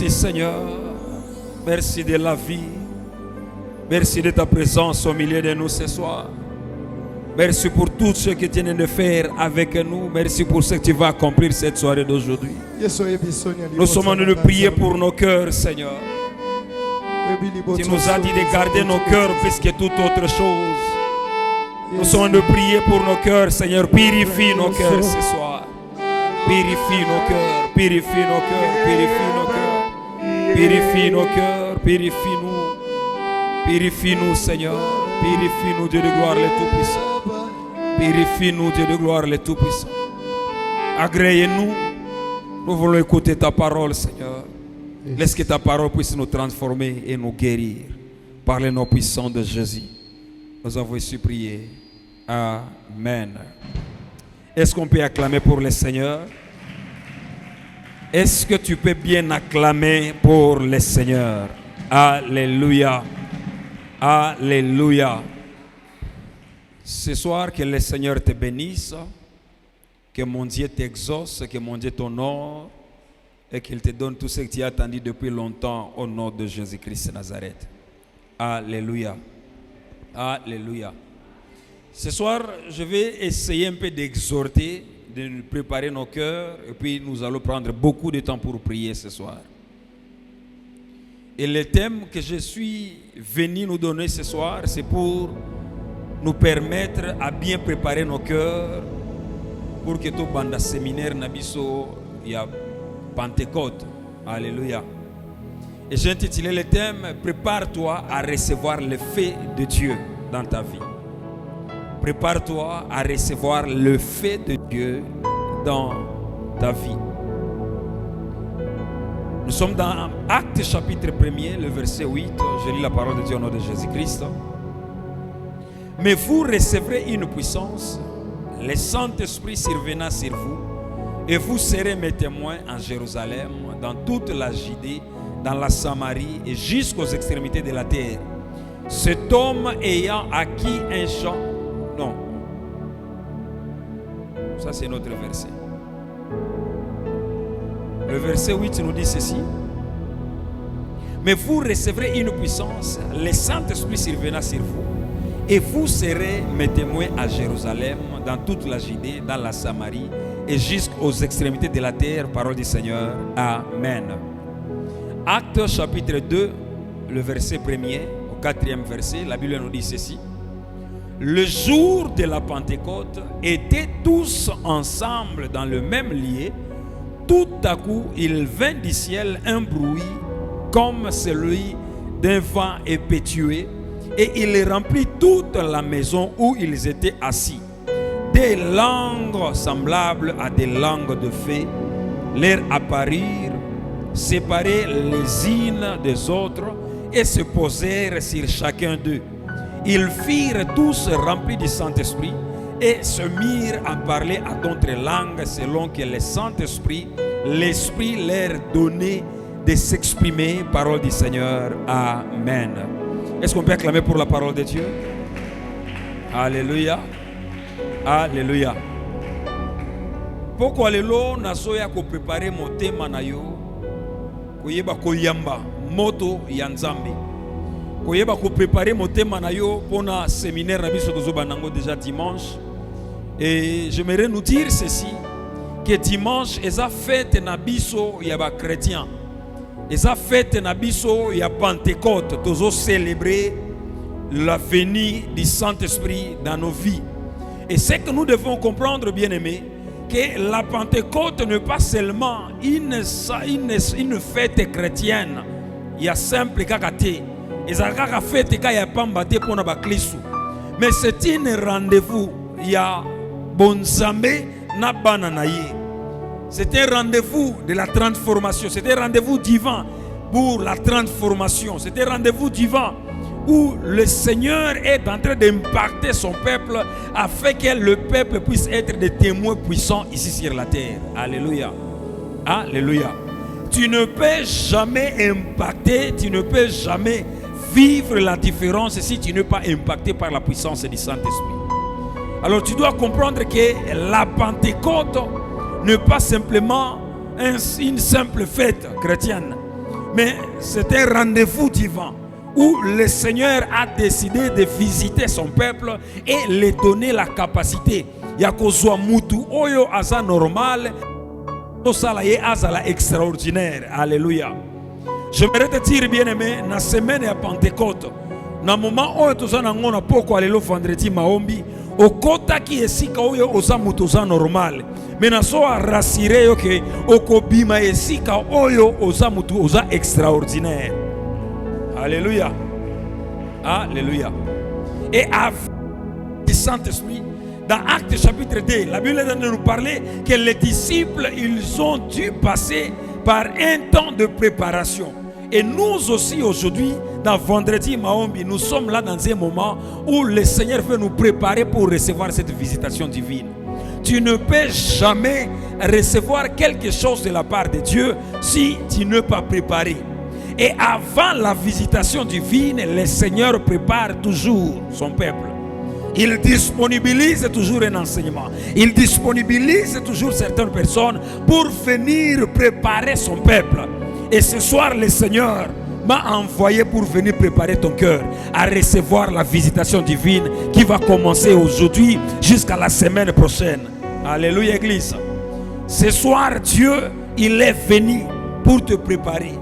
Merci Seigneur. Merci de la vie. Merci de ta présence au milieu de nous ce soir. Merci pour tout ce que tu viens de faire avec nous. Merci pour ce que tu vas accomplir cette soirée d'aujourd'hui. Nous sommes en train de prier pour nos cœurs, Seigneur. Tu nous as dit de garder nos cœurs plus que toute autre chose. Nous sommes en train de prier pour nos cœurs, Seigneur. Purifie nos cœurs ce soir. Purifie nos cœurs, purifie nos cœurs, purifie nos cœurs. Purifie nos cœurs, purifie-nous. Purifie-nous, Seigneur. Purifie-nous, Dieu de gloire, le Tout-Puissant. Purifie-nous, Dieu de gloire, le Tout-Puissant. Agrée-nous. Nous voulons écouter ta parole, Seigneur. Laisse que ta parole puisse nous transformer et nous guérir. Par le nom puissant de Jésus. Nous avons supplié. Amen. Est-ce qu'on peut acclamer pour le Seigneur? Est-ce que tu peux bien acclamer pour le Seigneur? Alléluia. Alléluia. Ce soir, que le Seigneur te bénisse, que mon Dieu t'exauce, que mon Dieu t'honore et qu'il te donne tout ce que tu as attendu depuis longtemps au nom de Jésus-Christ de Nazareth. Alléluia. Alléluia. Ce soir, je vais essayer un peu d'exhorter, de préparer nos cœurs et puis nous allons prendre beaucoup de temps pour prier ce soir. Et le thème que je suis venu nous donner ce soir, c'est pour nous permettre à bien préparer nos cœurs pour que tout banda séminaire nabiso y a Pentecôte. Alléluia. Et j'ai intitulé le thème prépare-toi à recevoir le fait de Dieu dans ta vie. Prépare-toi à recevoir le fait de Dieu dans ta vie. Nous sommes dans Actes chapitre 1er, le verset 8. Je lis la parole de Dieu au nom de Jésus-Christ. Mais vous recevrez une puissance, le Saint-Esprit survenant sur vous, et vous serez mes témoins en Jérusalem, dans toute la Judée, dans la Samarie et jusqu'aux extrémités de la terre. Cet homme ayant acquis un champ. Non. Ça c'est notre verset. Le verset 8 nous dit ceci. Mais vous recevrez une puissance, le Saint-Esprit survenant sur vous, et vous serez mes témoins à Jérusalem, dans toute la Judée, dans la Samarie, et jusqu'aux extrémités de la terre. Parole du Seigneur. Amen. Actes chapitre 2, le verset 1er, au 4e verset, la Bible nous dit ceci. Le jour de la Pentecôte, étaient tous ensemble dans le même lieu. Tout à coup, il vint du ciel un bruit comme celui d'un vent impétueux, et il remplit toute la maison où ils étaient assis. Des langues semblables à des langues de feu leur apparurent, séparées les unes des autres, et se posèrent sur chacun d'eux. Ils furent tous remplis du Saint-Esprit et se mirent à parler à d'autres langues selon que le Saint-Esprit, l'Esprit leur donnait de s'exprimer. Parole du Seigneur. Amen. Est-ce qu'on peut acclamer pour la parole de Dieu? Alléluia. Alléluia. Pourquoi le lo nasoya ko préparer mon thème na yo koyeba koyamba moto ya Nzambe koyeba ko préparer mon thème na yo pona séminaire na biso tozoba nango déjà dimanche. Et j'aimerais nous dire ceci, que dimanche eza fête na biso ya ba chrétien, eza fête na biso ya Pentecôte, tozo célébrer la venue du Saint-Esprit dans nos vies. Et c'est que nous devons comprendre, bien-aimés, que la Pentecôte n'est pas seulement une fête chrétienne. Il y a simple kakate. Mais c'est un rendez-vous. Il y a bonzambe na bananaye. C'est un rendez-vous de la transformation. C'est un rendez-vous divin pour la transformation. C'est un rendez-vous divin où le Seigneur est en train d'impacter son peuple afin que le peuple puisse être des témoins puissants ici sur la terre. Alléluia. Alléluia. Tu ne peux jamais impacter, tu ne peux jamais vivre la différence si tu n'es pas impacté par la puissance du Saint-Esprit. Alors tu dois comprendre que la Pentecôte n'est pas simplement une simple fête chrétienne. Mais c'est un rendez-vous divin où le Seigneur a décidé de visiter son peuple et lui donner la capacité. Yakozwa mutu oyo aza normal, osala ye azala extraordinaire. Alléluia. J'aimerais te dire, bien-aimé, dans la semaine à Pentecôte, dans le moment où tu as un poko alelo vendredi maombi, au kota qui est sika oyo oza mutu oza normal. Mais na so rassuré yo que okobima esika oyo oza mutu oza extraordinaire. Alléluia. Alléluia. Et avec le Saint-Esprit, dans Actes chapitre 2, la Bible nous parler que les disciples, ils ont dû passer par un temps de préparation. Et nous aussi aujourd'hui, dans Vendredi Maombi, nous sommes là dans un moment où le Seigneur veut nous préparer pour recevoir cette visitation divine. Tu ne peux jamais recevoir quelque chose de la part de Dieu si tu n'es pas préparé. Et avant la visitation divine, le Seigneur prépare toujours son peuple. Il disponibilise toujours un enseignement. Il disponibilise toujours certaines personnes pour venir préparer son peuple. Et ce soir, le Seigneur m'a envoyé pour venir préparer ton cœur à recevoir la visitation divine qui va commencer aujourd'hui jusqu'à la semaine prochaine. Alléluia, Église. Ce soir, Dieu, il est venu pour te préparer.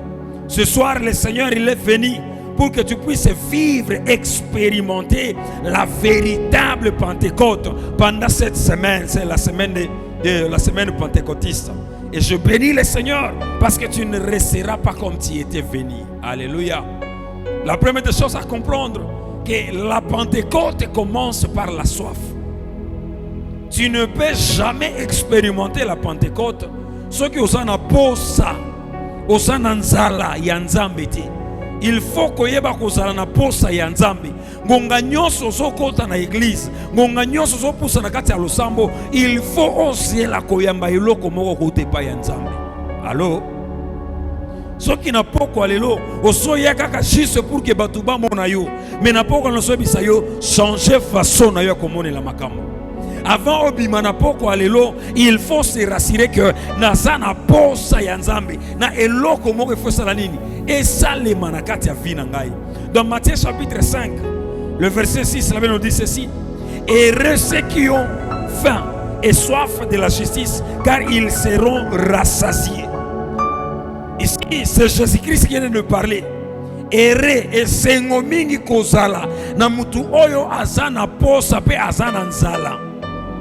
Ce soir, le Seigneur, il est venu pour que tu puisses vivre, expérimenter la véritable Pentecôte pendant cette semaine. C'est la semaine la semaine pentecôtiste. Et je bénis le Seigneur parce que tu ne resteras pas comme tu étais venu. Alléluia. La première des choses à comprendre, que la Pentecôte commence par la soif. Tu ne peux jamais expérimenter la Pentecôte ceux qui osana posa, osana nzala ya nzambe te. Il faut koyeba kozala na posa ya nzambe. Ngonga nyonso sokota na église, ngonga nyonso sopusa na kati ya losambo, il faut oser la koyamba eloko moko kotepa ya nzambe. Allô? Soki na poko alelo, osoya kaka juste pour que batu ba mona yo, mais na poko na sobisa yo changer façon na yo komone la makambo. Avant obima na poko alelo, il faut se rassurer que naza na posa ya nzambe, na eloko moko faut sala nini? Et ça les manakati ya vie na ngai. Dans Matthieu chapitre 5, le verset 6, la Bible nous dit ceci: heureux ceux qui ont faim et soif de la justice, car ils seront rassasiés. Ici, c'est Jésus-Christ qui vient de parler. Heureux et sengomingi kozala na mutu oyo azana posa pe azana nzala.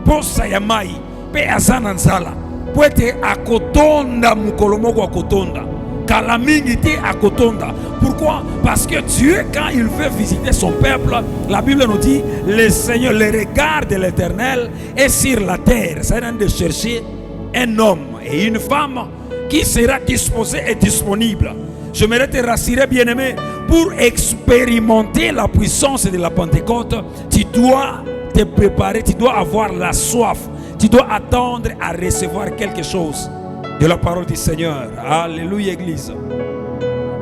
Posa ya mai pe azana nzala. Poete akotonda mukolo moko akotonda. Kalamingité à Kotonda. Pourquoi? Parce que Dieu, quand il veut visiter son peuple, la Bible nous dit, le Seigneur, le regard de l'Éternel est sur la terre. C'est de chercher un homme et une femme qui sera disposé et disponible. Je m'aimerais te rassurer, bien-aimé, pour expérimenter la puissance de la Pentecôte, tu dois te préparer, tu dois avoir la soif, tu dois attendre à recevoir quelque chose de la parole du Seigneur. Alléluia, Église.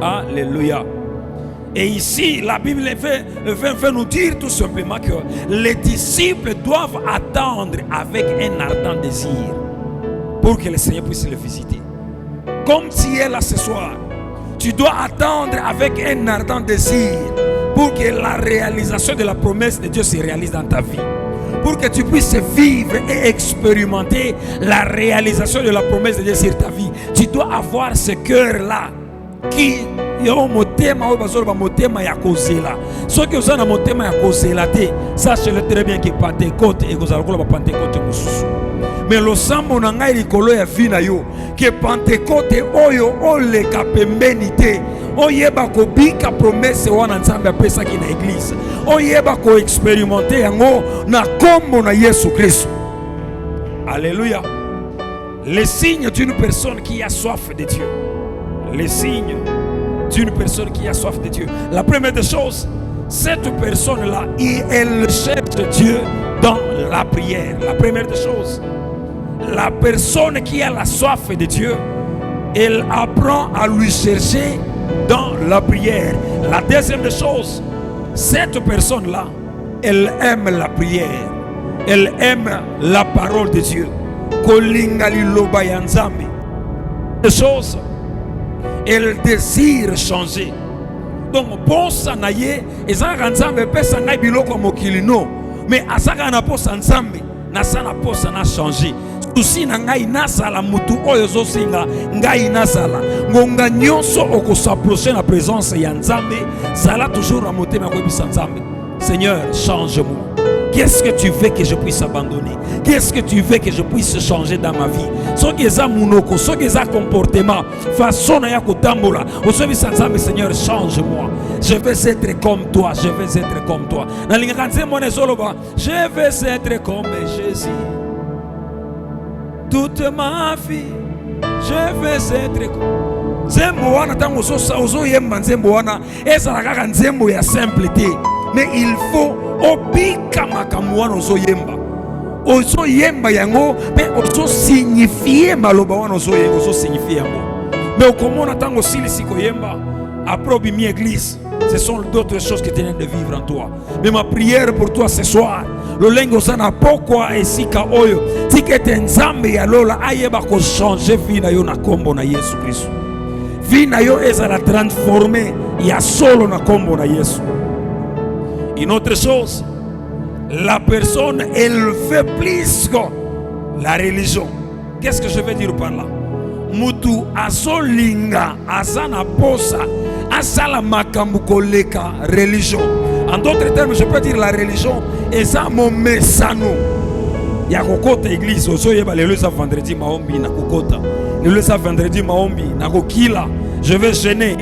Alléluia. Et ici, la Bible veut nous dire tout simplement que les disciples doivent attendre avec un ardent désir pour que le Seigneur puisse le visiter. Comme tu es là ce soir, tu dois attendre avec un ardent désir pour que la réalisation de la promesse de Dieu se réalise dans ta vie. Pour que tu puisses vivre et expérimenter la réalisation de la promesse de Dieu sur ta vie, tu dois avoir ce cœur-là qui yo motema o bazolo ba motema ya kozela. Ceux qui ont motema ya kozela te, sache-le très bien que Pentecôte et kozala ko ba Pentecôte mususu. Mais le sambo na ngai likolo ya vina yo que Pentecôte oyo ole kapembeni te. Oyeba ko bika promesse wana nzambe apesa ki na église. Oyeba ko expérimenter yango na kombo na Yesu Christ. Alléluia. Les signes d'une personne qui a soif de Dieu. Les signes d'une personne qui a soif de Dieu. La première des choses, cette personne-là, elle cherche Dieu dans la prière. La première des choses, la personne qui a la soif de Dieu, elle apprend à lui chercher dans la prière. La deuxième des choses, cette personne-là, elle aime la prière. Elle aime la parole de Dieu. Kolinga liloba ya Nzambe. Des choses, Elle désire changer. Donc, posa na ye, ezaka nzambe pesa ngai biloko mokili no. Mais azaka na posa nzambe, na sana posa na changer. Souci na ngai nasala mutu oyo zosinga ngai nasala. Ngonga nyonso oko s'approcher na présence ya nzambe, sala toujours na motema ko bisa nzambe. Seigneur, change-moi. Qu'est-ce que tu veux que je puisse abandonner? Qu'est-ce que tu veux que je puisse changer dans ma vie? Ce qui est monoko, ce qui est comportement, façon ya kotambola. Au service ensemble, Seigneur, change-moi. Je veux être comme toi. Je veux être comme toi. Dans l'ingénieur mon ezoloba, je veux être comme Jésus. Toute ma vie, je veux être comme. Nzembo wana tango ozo yemba nzembo wana ezala kaka nzembo ya simpleté. Mais il faut obika makambo wana ozo yemba yango mais ozo signifier maloba wana ozo signifier yango. Mais okomona tango silisi koyemba après mi église, ce sont d'autres choses que tu viens de vivre en toi. Mais ma prière pour toi ce soir, le lengo sana pokwa esika oyo tikete nzambe ya lola ayeba ko changer vie na yo na kombo na Yesu Kristo. Vie na yo ezala transformer ya solo na kombo na Yesu. Une autre chose, la personne, elle fait plus que la religion. Qu'est-ce que je veux dire par là? Mutu azolinga azana posa azala makambu koleka religion. En d'autres termes, je peux dire la religion eza mon mesano. Ya kokota église ozoyeba lelo za vendredi maombi na kokota. Lelo za vendredi maombi na kokila. Je vais gêner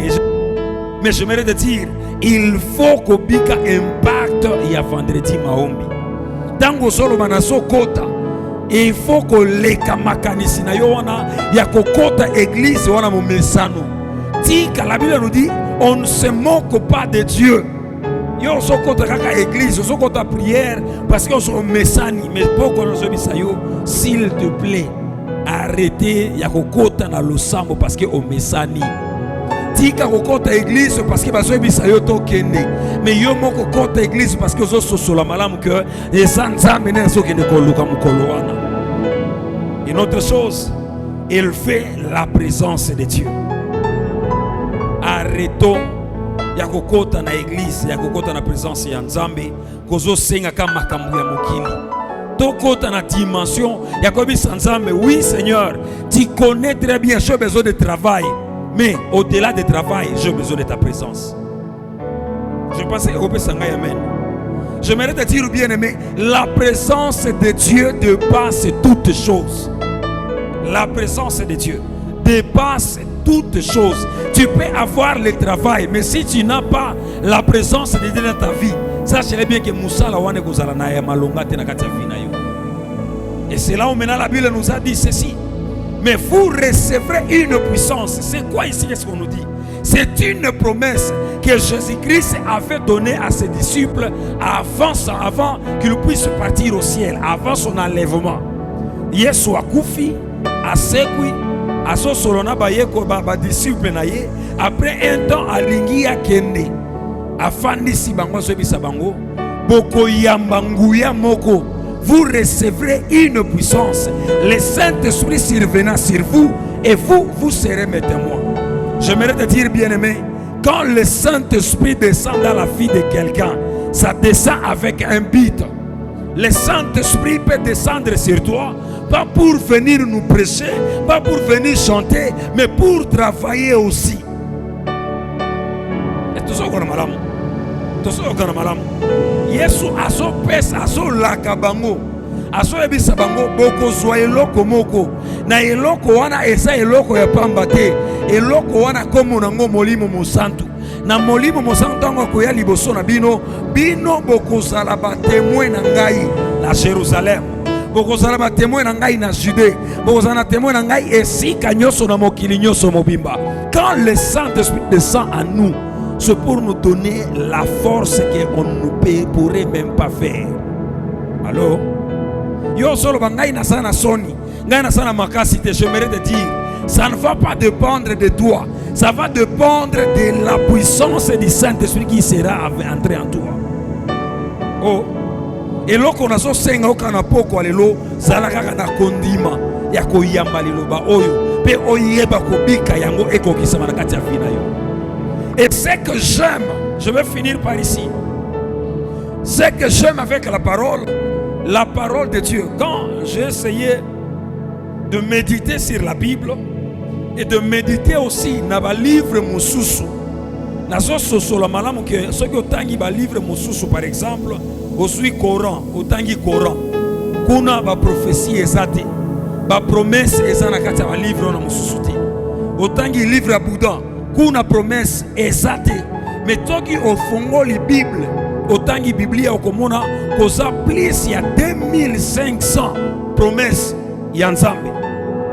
mais je m'aimerais te dire, il faut que bika impact ya vendredi maombi. Tango solo manaso kota, il faut que leka makanisi na yo wana ya kokota église wana mo mesano. Tika la Bible nous dit, on ne se moque pas de Dieu. Yo so kota kaka église, so kota prière parce que on so mesani, mais pourquoi on so bisayo, s'il te plaît, arrêtez ya kokota na losambo parce que on mesani. Tika kokota église parce que bazo bisa yo to kende mais yo moko kota église parce que zo sosola malamu que esanza mena so kende ko luka mukolo wana. Une autre chose, il fait la présence de Dieu. Arrêtons ya kokota na église, ya kokota na présence ya Nzambe kozo senga kama makambu ya mokili. Tokota na dimension ya kobisa Nzambe. Oui Seigneur, tu connais très bien, j'ai besoin de travail. Mais au-delà du travail, j'ai besoin de ta présence. Je pensais au Sangay Amen. J'aimerais te dire bien aimé, la présence de Dieu dépasse toutes choses. La présence de Dieu dépasse toutes choses. Tu peux avoir le travail, mais si tu n'as pas la présence de Dieu dans ta vie, sache bien que Moussa la wane kozala na ya malonga te na kati ya vie na yo. Et c'est là où maintenant la Bible nous a dit ceci. Mais vous recevrez une puissance. C'est quoi ici, qu'est-ce qu'on nous dit? C'est une promesse que Jésus-Christ avait donnée à ses disciples avant qu'ils puissent partir au ciel, avant son enlèvement. Yesu akufi, asekwi, aso solona bayeko ba disciple na ye. Après un temps, alingi akende, afandisi bango sebisa bango, boko yambanguya moko. Vous recevrez une puissance. Le Saint-Esprit survenant sur vous et vous serez mes témoins. J'aimerais te dire, bien-aimé, quand le Saint-Esprit descend dans la vie de quelqu'un, ça descend avec un but. Le Saint-Esprit peut descendre sur toi, pas pour venir nous prêcher, pas pour venir chanter, mais pour travailler aussi. Et tout ça, Yesu aso pesa aso lakabango aso ebisa bango boko zwa eloko moko na eloko wana esa eloko ya pamba te eloko wana komo nango molimo mosantu na molimo mosantu tango koya liboso na bino boko zala ba témoin na ngai na Jérusalem boko zala ba témoin na ngai na Judée boko zala témoin na ngai esika nyoso na mokili nyoso mobimba. Quand le Saint-Esprit descend à nous, c'est pour nous donner la force qu'on ne pourrait même pas faire. Alors, yo solo bangai na sana soni, ngai na sana makasi te, j'aimerais te dire, ça ne va pas dépendre de toi, ça va dépendre de la puissance du Saint-Esprit qui sera entré en toi. Oh, et là qu'on a so senga okana poko alelo, zala kaka na kondima ya koyamba liloba oyo. pe oyeba kobika yango ekokisama na kati ya vie na yo. Et ce que j'aime, je vais finir par ici. Ce que j'aime avec la parole de Dieu, quand j'ai essayé de méditer sur la Bible et de méditer aussi dans le livre Moussousou, nazo sosola malamu ke soki otangi ba livre Moussousou par exemple, osui Coran, otangi Coran, kuna ba prophétie ezate, ba promesse ezana kati ya ba livre na Moussousou te. Otangi livre Bouddha, kuna promesse ezate, mais toki ofongoli Bible, otangi Biblia okomona koza plus ya 2500 promesses ya Nzambe.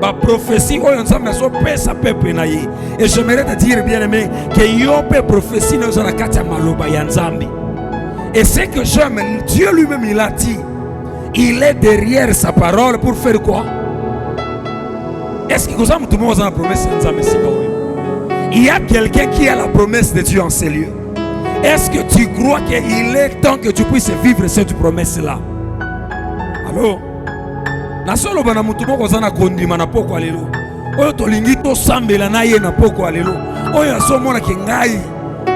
Ba prophétie oyo Nzambe azo pesa pepe na ye. Et j'aimerais te dire bien aimé que yope prophétie na zo na kati ya maloba ya Nzambe. Et c'est que j'aime, Dieu lui-même il a dit, il est derrière sa parole pour faire quoi? Est-ce que vous avez tout le monde la promesse de Nzambe? Il y a quelqu'un qui a la promesse de Dieu en ces lieux. Est-ce que tu crois qu'il est temps que tu puisses vivre cette promesse-là? Allô? Nasolo bana mutu moko zana kondima na poko alelo. Oyo tolingi to sambela na ye na poko alelo. Oyo asomona ke ngai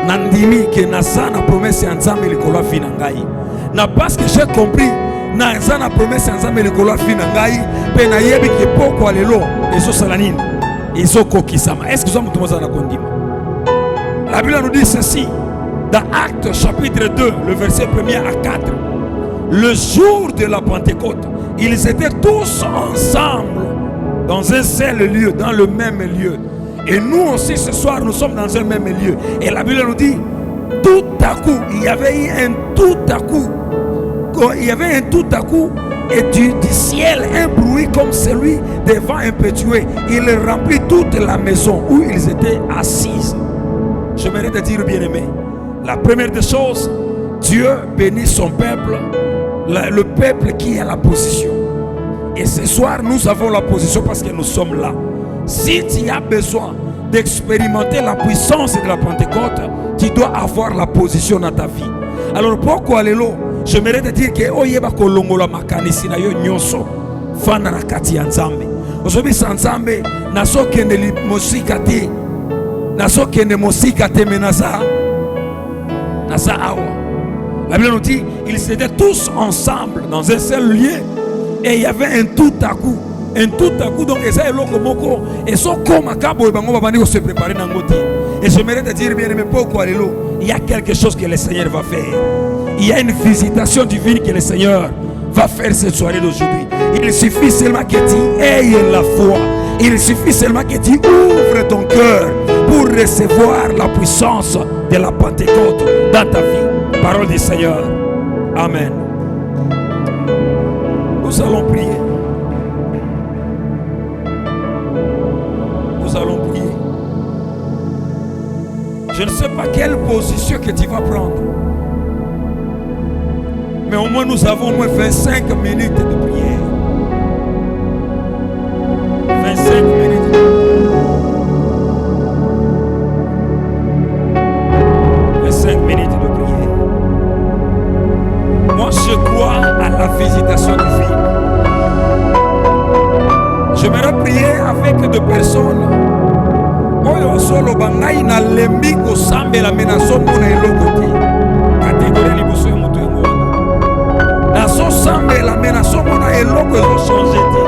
na ndimi ke na sana promesse ya Nzambe likolo fi na ngai. Na parce que j'ai compris na sana promesse ya Nzambe likolo fi na ngai pe na yebi ke poko alelo ezo sala nini? Ezo kokisama. Est-ce que vous avez mutu zana kondima? La Bible nous dit ceci dans Actes chapitre 2, le verset 1er à 4. Le jour de la Pentecôte, ils étaient tous ensemble dans un seul lieu, dans le même lieu. Et nous aussi ce soir, nous sommes dans un même lieu. Et la Bible nous dit, tout à coup, il y avait un tout à coup. Il y avait un tout à coup, et du ciel un bruit comme celui des vents impétueux. Il remplit toute la maison où ils étaient assis. J'aimerais te dire, bien-aimé, la première des choses, Dieu bénit son peuple, le peuple qui a la position. Et ce soir, nous avons la position parce que nous sommes là. Si tu as besoin d'expérimenter la puissance de la Pentecôte, tu dois avoir la position dans ta vie. Alors pourquoi alelo, j'aimerais te dire que oyeba kolongola makanisi na yo nyonso fana na kati ya Nzambe. Ozobi Nzambe naso kende li musika te. Naso kende musika te menaza. Nasa awa. La Bible nous dit, ils étaient tous ensemble dans un seul lieu. Et il y avait un tout à coup. Un tout à coup, donc, et ça est l'okomoko. Et ça, comme à Cabo, on va se préparer dans le côté. Et j'aimerais te dire, bien aimé, pourquoi il y a quelque chose que le Seigneur va faire. Il y a une visitation divine que le Seigneur va faire cette soirée d'aujourd'hui. Il suffit seulement que tu aies la foi. Il suffit seulement que tu ouvres ton cœur pour recevoir la puissance de la Pentecôte dans ta vie. Parole du Seigneur. Amen. Nous allons prier. Nous allons prier. Je ne sais pas quelle position que tu vas prendre. Mais au moins nous avons au moins 25 minutes de prière. 25 minutes. 25 minutes de prière. Moi je crois à la visitation divine. J'aimerais prier avec deux personnes. Oyo solo bangai na lembi ko sambela menaso mona elokoti. Catégorie liboso ya moto yango. Na so sambela menaso mona eloko ezo changer te.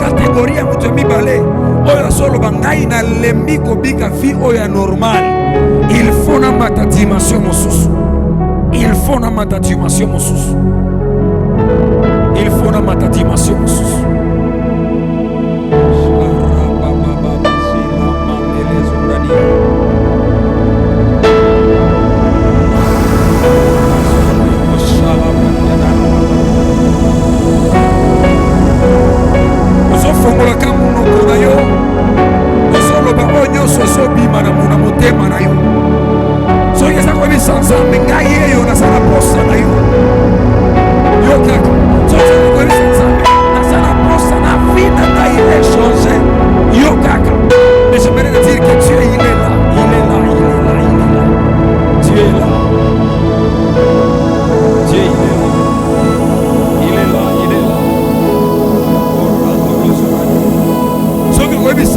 Catégorie ya moto mibale. Oyo solo bangai na lembi ko bika fi oya normal. Il faut na mata dimension mosusu. Il faut na mata dimension mosusu. Il faut na mata dimension mosusu. Ozofongola kamunoko na yo. Ozoloba onyo soso bima na muna motema na yo. Soki eza koyebisa Nzambe ngai eyo nasala posa na yo. Yo kaka. Soki eza koyebisa Nzambe nasala posa na vie na ngai échanger. Yo kaka. Mais j'aimerais te dire que Dieu il est là. Il est là, il est là, il est là. Dieu est là. Dieu il est là. Il est là, il est là. Soki koyebisa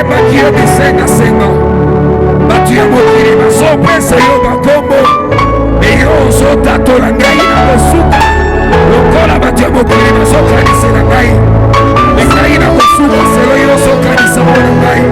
ebaki yo bisengasenga bato ya mokili bazopesa yo bakombo eyo ozotatola ngai na kosuka lokola bato ya mokili bazokanisela ngai ngai na kosuka selo yo ozokanisa mpona ngai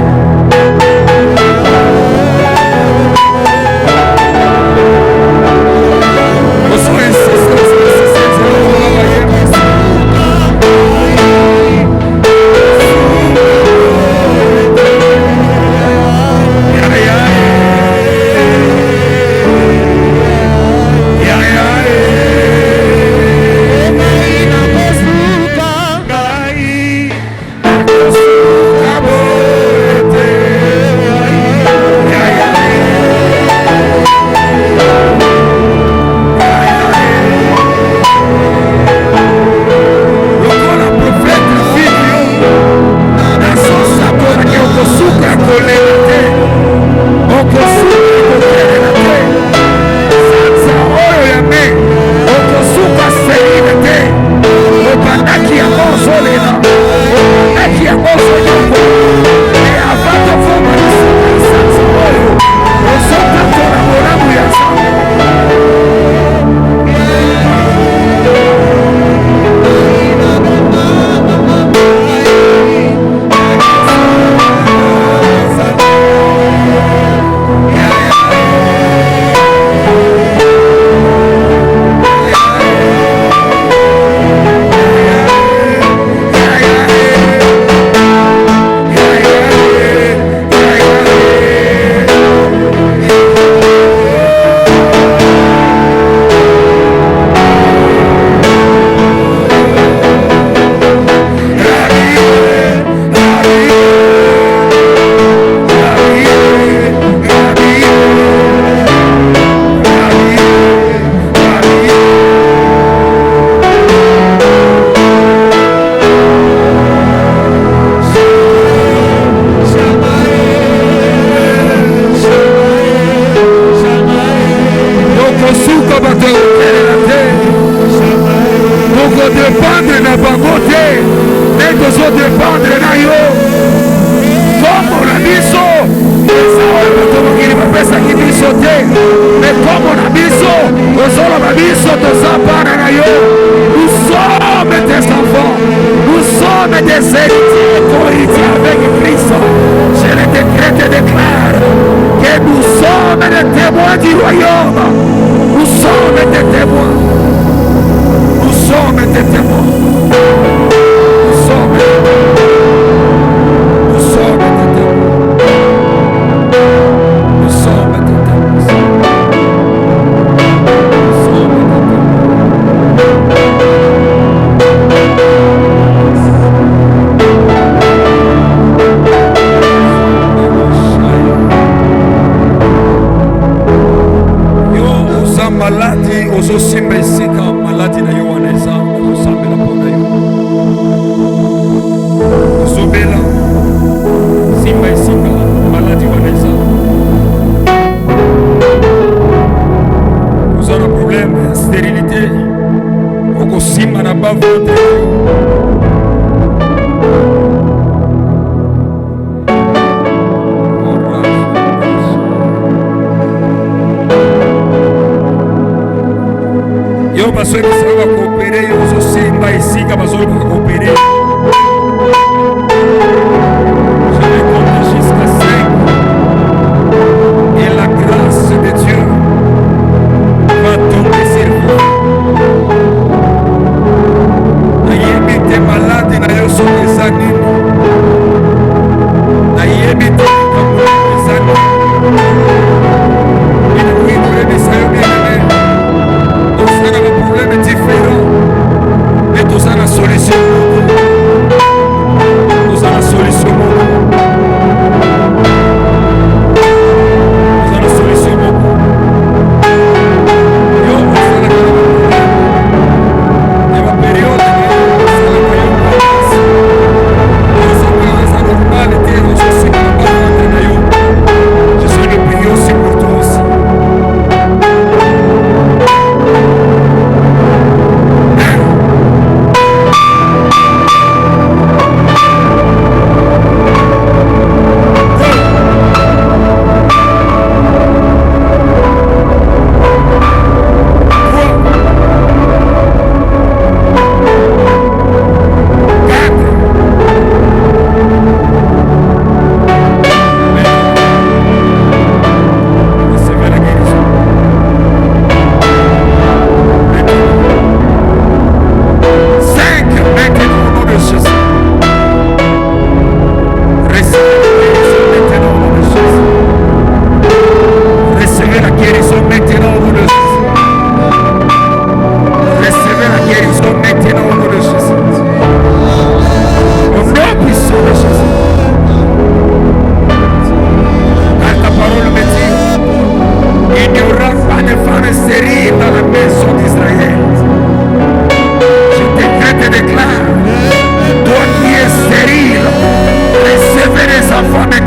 Solution.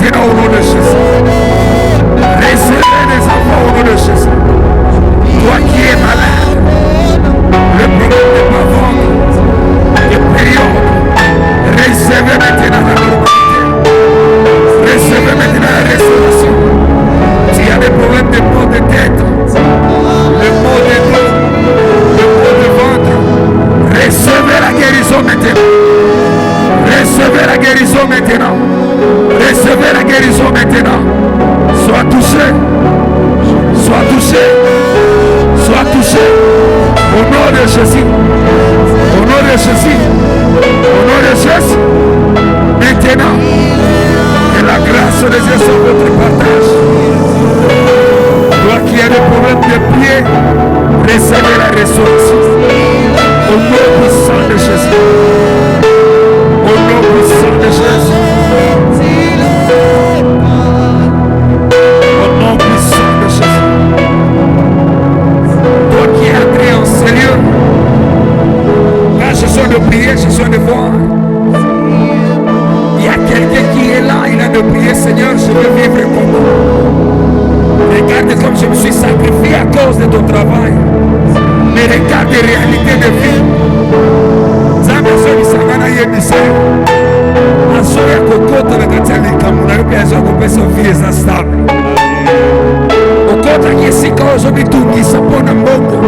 maintenant au nom de Jésus. Recevez les enfants au nom de Jésus. Toi qui es malade, le problème n'est pas vendre, de période, recevez maintenant la normalité. Recevez maintenant la restauration. S'il y a des problèmes de maux de tête, le maux de dos, le maux de ventre, recevez la guérison maintenant. Recevez la guérison maintenant. Recevez la guérison maintenant. Sois touché. Sois touché. Sois touché. Au nom de Jésus. Au nom de Jésus. Au nom de Jésus. Maintenant, que la grâce de Dieu soit votre partage. Toi qui as des problèmes de pied, recevez la restauration. Au nom puissant de Jésus. Au nom puissant de Jésus. Au nom puissant de Jésus. Toi qui es entré en sérieux, là je suis de prier, je suis de voir. Il y a quelqu'un qui est là, il a de prier, Seigneur, je veux vivre comme toi. Regarde comme je me suis sacrifié à cause de ton travail. Mais regarde les réalités de vie. Asoya kokota na katali kamuna yope azo kopesa vie za stable. Okota kisika ozo bitungisa pona mbongo.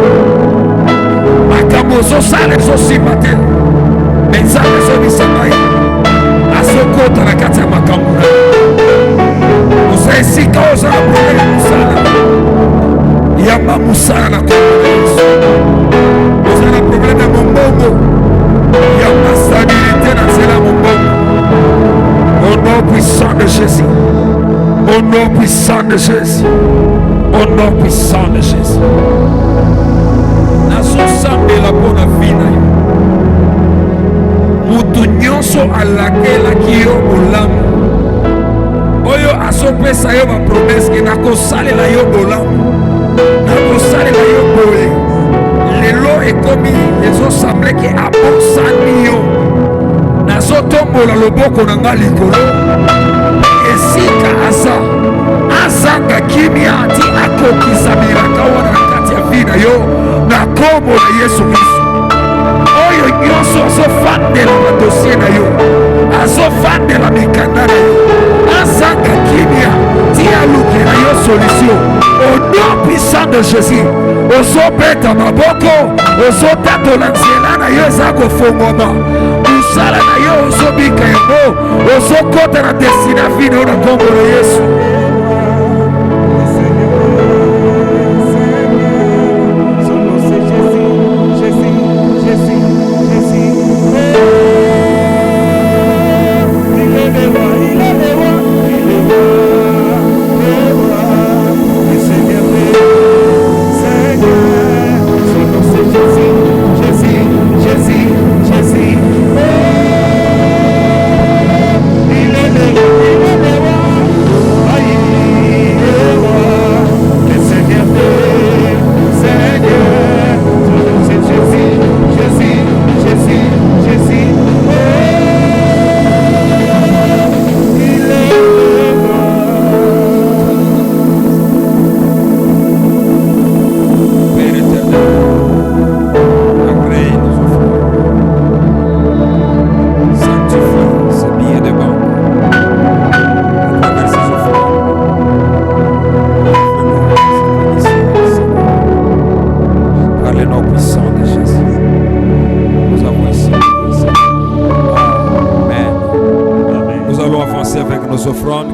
Makambo zo sale zo simate. Menzame zo bisamai. Asokota na kati ya makamuna. Usaisika ozo na probleme musala. Yamba musala na komuna Yesu. Ozo na probleme mbongo. Yamba stabilité na zela mbongo. Au nom puissant de Jésus. Au nom puissant de Jésus. Au nom puissant de Jésus. Nazosambela mpona vi na yo. Mutu nyonso alakelaki yo bolamu. Oyo azopesa yo bapromese ke nakosalela yo bolamu. Nakosalela yo boye. Lelo ekomi ezosemble ke abosani yo. Nazotombola loboko na nga likolo. Esika azanga kimia ti akokisa miraka wana na kati ya vi na yo na kombo na Yesu Kristo. Oyo nyonso azofandela madosie na yo, azofandela mikanda na yo, azanga kimia ti alukela yo solution. Au nom puissant de Jésus, ozobeta maboko, ozotatola nzela na yo eza kofongoma. Musala na yo ozobika yango, ozokota na destina vi na yo na kombo na Yesu.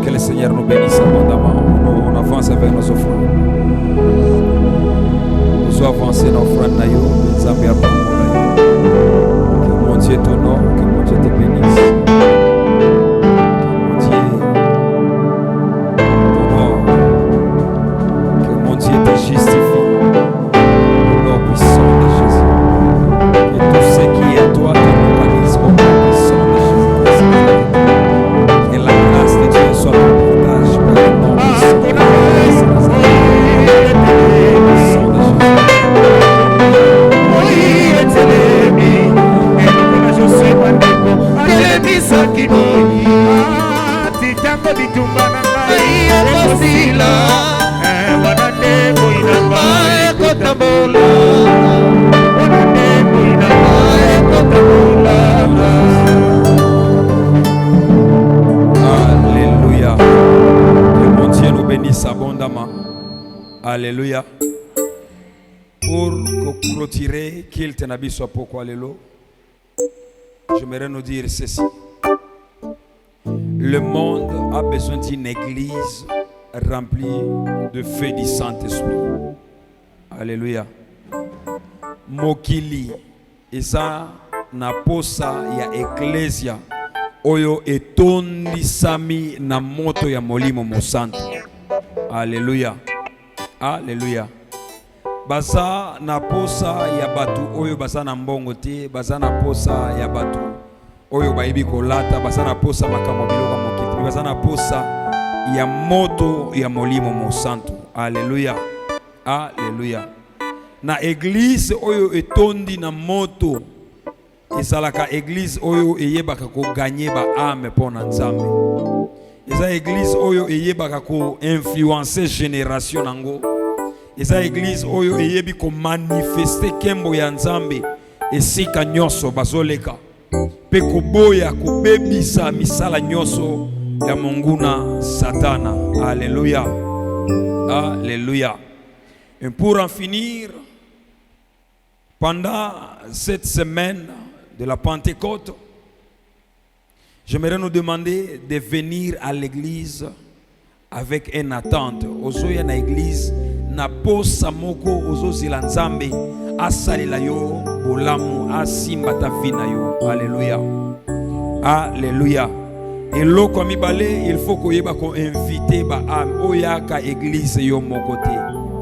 Que le Seigneur nous bénisse abondamment. On avance avec nos offrandes. Nous avancer nos offrandes. Que mon Dieu t'honore, que mon Dieu te bénisse. Que mon Dieu te justifie. Au nom puissant de Jésus. Que tout ce qui est à toi te localise au nom puissant de Jésus. Que la grâce de Dieu soit ton partage par le nom puissant de Jésus. Let me bitumba na ngai ekosila wana nde boina ngai ekotambola wana nde boina ngai ekotambola. Alléluia. Que mon Dieu nous bénisse abondamment. Alléluia. Pour clôturer, qu'il te n'habille soit pourquoi l'élo, j'aimerais nous dire ceci. Le monde a besoin d'une église remplie de feu du Saint-Esprit. Alléluia. Mokili, et ça, na posa ya ecclesia, oyo etondisami na moto ya molimo mosanto. Alléluia. Alléluia. Baza na posa ya batu oyo baza na mbongo te, baza na posa ya batu oyo baibi kolata, baza na posa makambo biloka mokiti, baza na posa ya moto ya molimo mosanto. Alléluia. Alléluia. Na église oyo etondi na moto ezalaka église oyo eyebaka ko gagner ba âme pona nzambe. Eza église oyo eyebaka ko influencer génération nango. Eza église oyo eyebi ko manifester kembo ya nzambe esika nyonso bazoleka. Pe koboya kobebisa misala nyonso ya monguna satana. Alléluia. Alléluia. Et pour en finir, pendant cette semaine de la Pentecôte, j'aimerais nous demander de venir à l'église avec une attente. Ozoya na église na posa moko ozozila nzambe asalila yo bolamu asimba ta vie na yo. Alléluia. Alléluia. Et lo comme ibale, il faut koyeba ko inviter ba âme oyaka église yo moko te.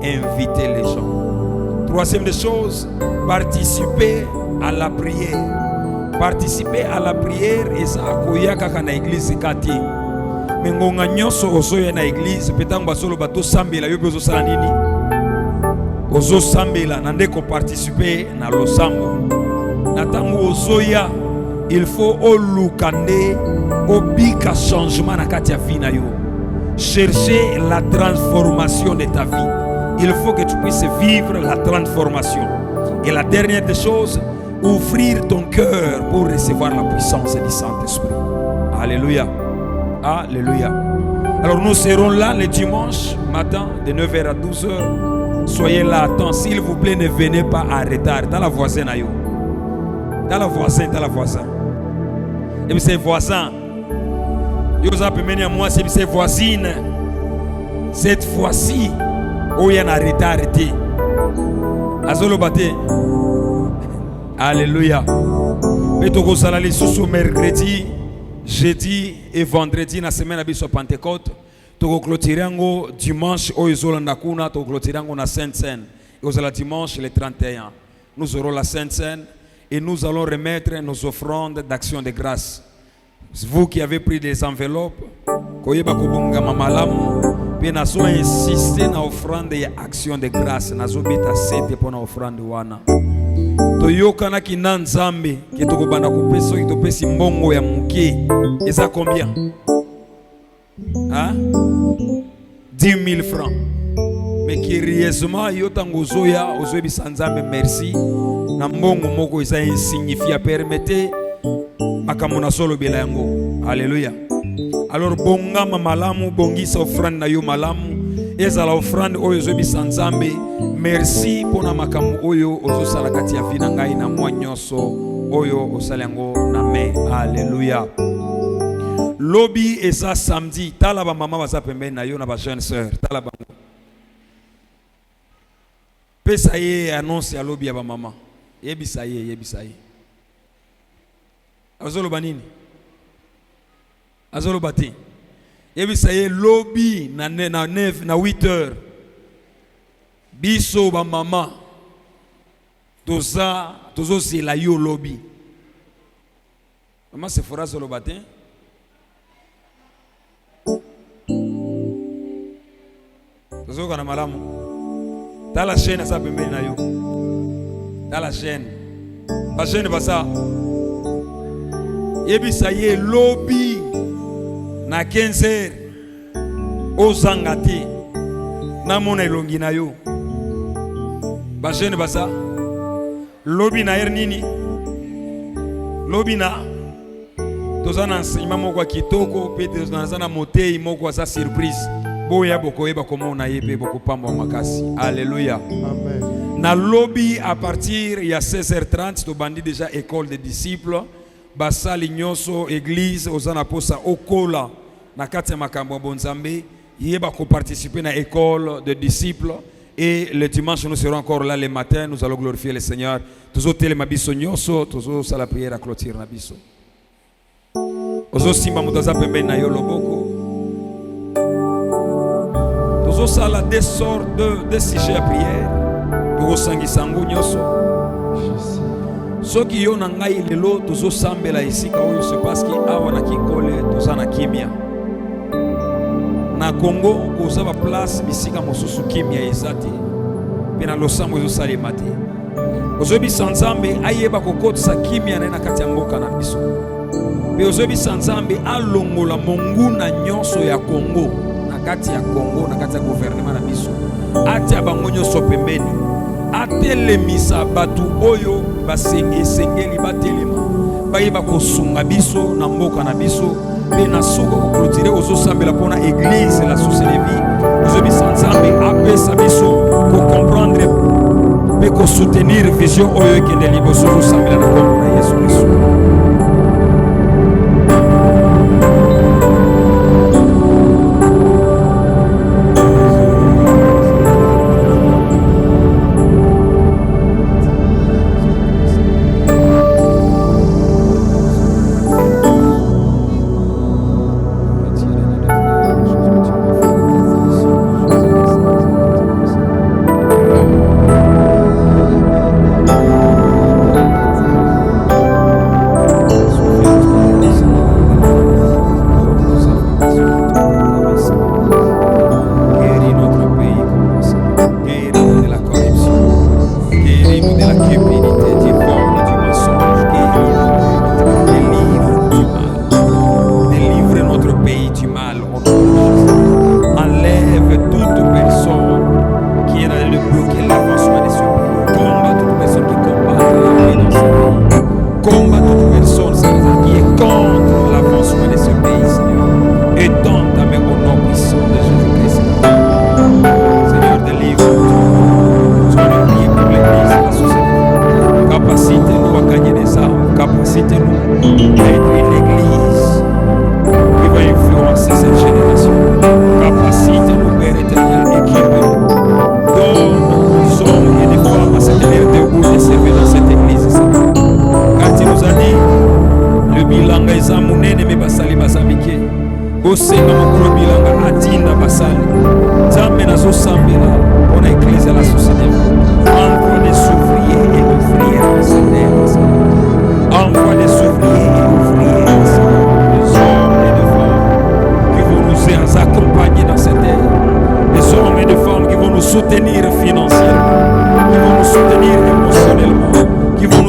Inviter les gens. Troisième des choses, participer à la prière. Participer à la prière et ça akoyaka kana église kati. Mengonga nyonso ozoya na église petang basolo bato sambela yo bezo sala nini? Ozo sambela nande ko participer na losambo. Na tango ozoya il faut olukande obika changement na kati ya vie na yo. Chercher la transformation de ta vie. Il faut que tu puisses vivre la transformation. Et la dernière des choses, ouvrir ton cœur pour recevoir la puissance du Saint-Esprit. Alléluia. Alléluia. Alors nous serons là le dimanche matin de 9h à 12h. Soyez là. Attends, s'il vous plaît, ne venez pas en retard. Dans la voisine, dans la voisine, dans la voisine. Et puis c'est voisin. Vous avez mené à moi, c'est ses voisines. Cette fois-ci, où il y a un retard. Azolo bate. Alléluia. Et tu as sous mercredi, jeudi et vendredi dans la semaine à Pentecôte. Tu as clôturé dimanche au Isolanda Kuna, tu as clôturé la Sainte Seine. Et vous allez dimanche le 31. Nous aurons la Sainte Seine et nous allons remettre nos offrandes d'action de grâce. Vous qui avez pris des enveloppes, koyeba kobonga mamalamu, puis nazo insister na offrande ya action de grâce, nazo beta sete pona offrande wana. Toyoka na kina nzambe, ke tokobanda kopesa ki topesi mbongo ya muke. Eza combien? Hein? 10 000 francs. Mais curieusement, yotango zoya, ozoyebi sanzambe merci. Na mbongo moko eza insignifia permettez makamuna solo bila yango. Alléluia. Alors bonga mamalamu bongisa offrande na yo malamu ezala offrande oyo zobi sanzambe merci pona makamu oyo ozo sala kati ya vina ngai na mwa nyonso oyo osala yango na me. Alléluia. Lobi eza samedi tala ba mama baza pembeni na yo na ba jeune sœur tala bango. Pesa ye annonce ya lobi ya ba mama. Yebisa ye. Azolo banini? Azolo bati. Yebisa ye lobby na 8 heures. Biso ba mama. Tozo c'est la yo lobby. Maman se fera solo bati. Tozo kana malamu. Dans la chaîne ça peut na yo. Dans la chaîne. La chaîne pas ça. Yebisa ye lobby na 15h ozanga te na mona elongi na yo ba jeune basa lobi na nini lobi na tozana enseignement moko kitoko pe tozana motei moko sa surprise boya bokoyeba comment na yebe bokopamba makasi. Alléluia. Amen. Na lobby à partir il y a 16h30 to bandi déjà école des disciples basali nyoso église ozana posa okola na kati makambo bonzambe yeba ko participer na école de disciples et le dimanche nous serons encore là le matin, nous allons glorifier le Seigneur. Toujours tele mabiso nyoso toujours sa la prière à clôture na biso ozo simba mutaza pembe na yo loboko tozo sala des sortes de sujets à prière tozo sangisa ngu nyoso soki yo na ngai lelo tozo sambela isika oyo se parce que awa na kikole toza na kimia na Congo koza ba place bisika mosusu kimia ezati pe na losambo ezo salema te ozobi sanzambe ayeba kokotisa kimia na kati ya mboka na biso pe ozobi sanzambe alongola monguna nyonso ya Congo na kati ya Congo na kati ya gouvernement na biso atia bango nyonso pembeni atelemisa batu oyo basengeli batelema bayeba kosunga biso na mboka na biso pe na soko koklotire ozosambela pona église la source de vie ozobi sanzambe apesa biso ko comprendre pe ko soutenir vision oyo ekende liboso ozosambela na kombo na Yesu Kristo.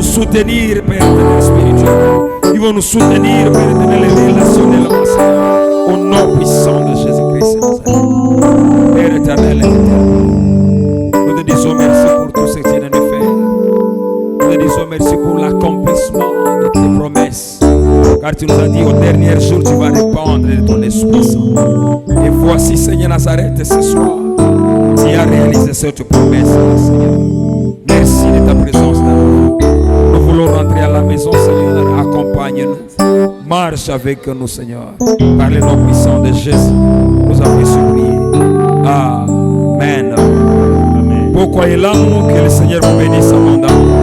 Soutenir per tenere spirituellement, ils vont nous soutenir per tenere relationnel au nom puissant de Jésus-Christ. Père éternel, nous te disons merci pour tout ce que tu viens de faire. Nous te disons merci pour l'accomplissement de tes promesses. Car tu nous as dit au dernier jour tu vas répandre de ton Esprit Saint. Et voici Seigneur Nazareth ce soir, tu as réalisé cette promesse, Seigneur. Merci de ta présence dans nous. Nous voulons rentrer à la maison, Seigneur. Accompagne-nous. Marche avec nous, Seigneur. Par le nom puissant de Jésus, nous avons supplié. Amen. Pourquoi il est là, que le Seigneur vous bénisse abondamment.